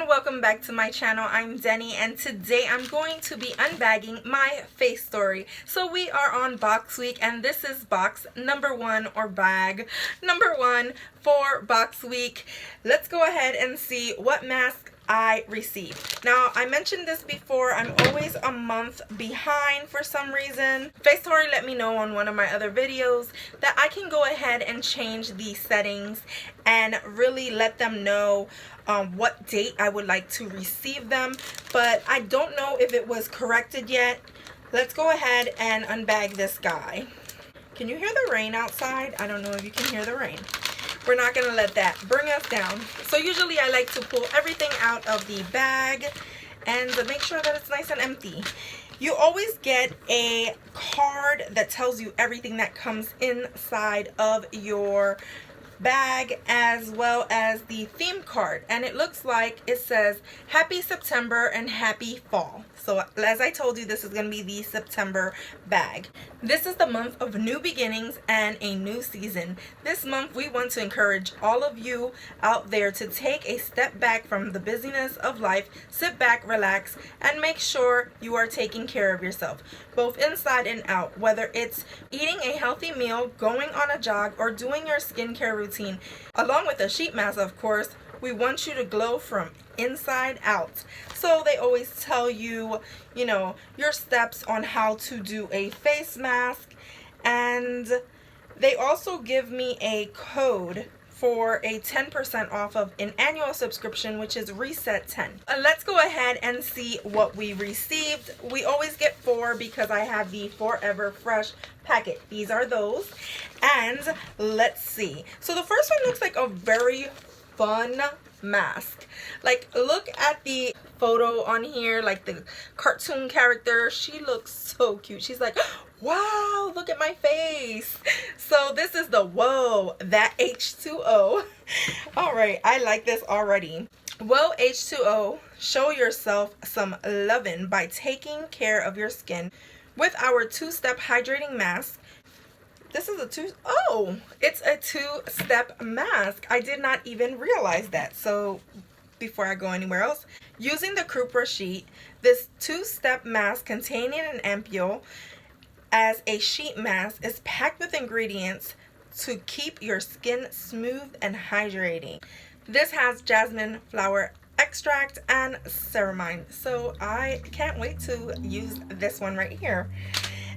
Welcome back to my channel. I'm Denny, and today I'm going to be unbagging my face story. So we are on box week, and this is box number 1, or bag number 1 for box week. Let's go ahead and see what mask I received. Now, I mentioned this before, I'm always a month behind for some reason. Facetory let me know on one of my other videos that I can go ahead and change the settings and really let them know what date I would like to receive them, but I don't know if it was corrected yet. Let's go ahead and unbag this guy. Can you hear the rain outside? I don't know if you can hear the rain. We're not gonna let that bring us down. So usually I like to pull everything out of the bag and to make sure that it's nice and empty. You always get a card that tells you everything that comes inside of your bag, as well as the theme card, and it looks like it says happy September and happy fall. So as I told you, this is going to be the September bag. This is the month of new beginnings and a new season. This month we want to encourage all of you out there to take a step back from the busyness of life, sit back, relax, and make sure you are taking care of yourself, both inside and out, whether it's eating a healthy meal, going on a jog, or doing your skincare routine. Along with a sheet mask, of course, we want you to glow from inside out. So they always tell you, your steps on how to do a face mask, and they also give me a code for a 10% off of an annual subscription, which is Reset 10. Let's go ahead and see what we received. We always get 4 because I have the Forever Fresh packet. These are those. And let's see. So the first one looks like a very fun mask. Like, look at the photo on here, like the cartoon character. She looks so cute. She's like, wow, look at my face. So this is the Whoa That H2O. All right, I like this already. Whoa H2O, show yourself some loving by taking care of your skin with our 2-step hydrating mask. This is it's a 2-step mask. I did not even realize that. So before I go anywhere else, using the Cupra sheet, this 2-step mask containing an ampule as a sheet mask is packed with ingredients to keep your skin smooth and hydrating. This has jasmine flower extract and ceramide, so I can't wait to use this one right here.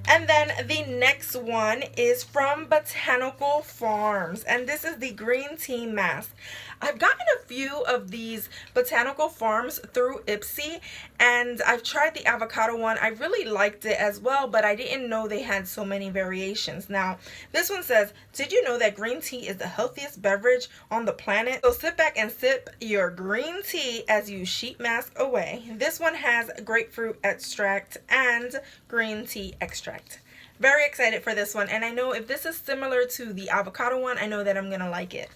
And then the next one is from Botanical Farms, and this is the green tea mask. I've gotten a few of these Botanical Farms through Ipsy, and I've tried the avocado one. I really liked it as well, but I didn't know they had so many variations. Now, this one says, did you know that green tea is the healthiest beverage on the planet? So sit back and sip your green tea as you sheet mask away. This one has grapefruit extract and green tea extract. Very excited for this one, and I know if this is similar to the avocado one, I know that I'm gonna like it.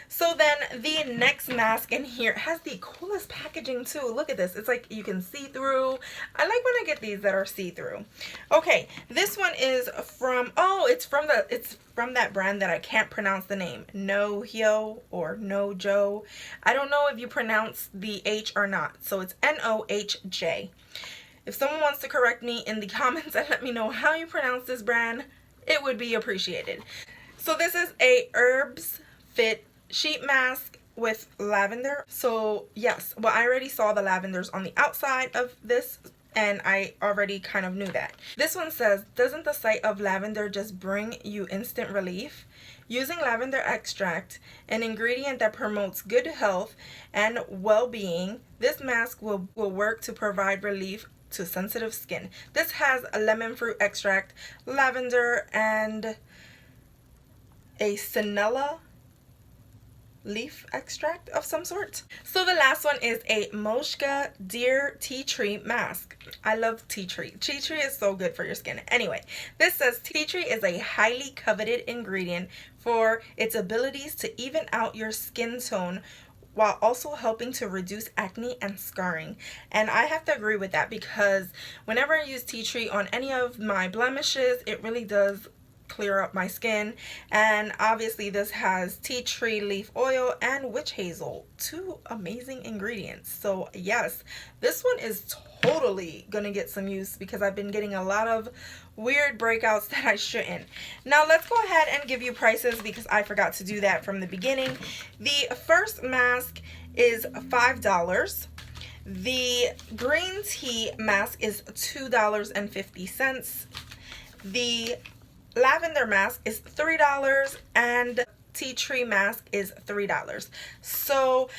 So then the next mask in here has the coolest packaging too. Look at this. It's like you can see through. I like when I get these that are see-through. Okay, this one is from, it's from that brand that I can't pronounce the name. Nohyo or Nojo. I don't know if you pronounce the H or not. So it's Nohj. If someone wants to correct me in the comments and let me know how you pronounce this brand, it would be appreciated. So this is a Herbs Fit sheet mask with lavender. So yes, well, I already saw the lavenders on the outside of this, and I already kind of knew that. This one says, doesn't the sight of lavender just bring you instant relief? Using lavender extract, an ingredient that promotes good health and well-being, this mask will work to provide relief to sensitive skin. This has a lemon fruit extract, lavender, and a senella leaf extract of some sort. So the last one is a Moshka Deer Tea Tree Mask. I love tea tree. Tea tree is so good for your skin. Anyway, this says tea tree is a highly coveted ingredient for its abilities to even out your skin tone while also helping to reduce acne and scarring. And I have to agree with that, because whenever I use tea tree on any of my blemishes, it really does clear up my skin. And obviously this has tea tree leaf oil and witch hazel, two amazing ingredients. So yes, this one is totally gonna get some use, because I've been getting a lot of weird breakouts that I shouldn't. Now let's go ahead and give you prices, because I forgot to do that from the beginning. The first mask is $5. The green tea mask is $2.50. The lavender mask is $3, and tea tree mask is $3. So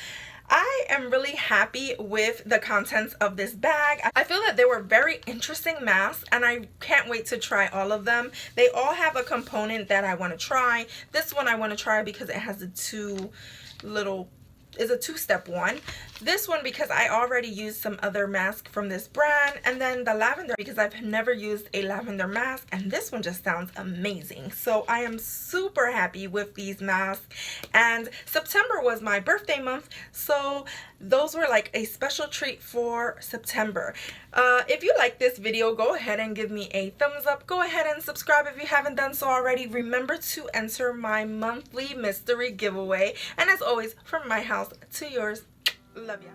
I am really happy with the contents of this bag. I feel that they were very interesting masks, and I can't wait to try all of them. They all have a component that I want to try. This one I want to try because it has is a two-step one. This one because I already used some other mask from this brand, and then the lavender because I've never used a lavender mask, and this one just sounds amazing. So I am super happy with these masks. And September was my birthday month, so those were like a special treat for September. If you like this video, go ahead and give me a thumbs up. Go ahead and subscribe if you haven't done so already. Remember to enter my monthly mystery giveaway. And as always, from my house to yours, love ya.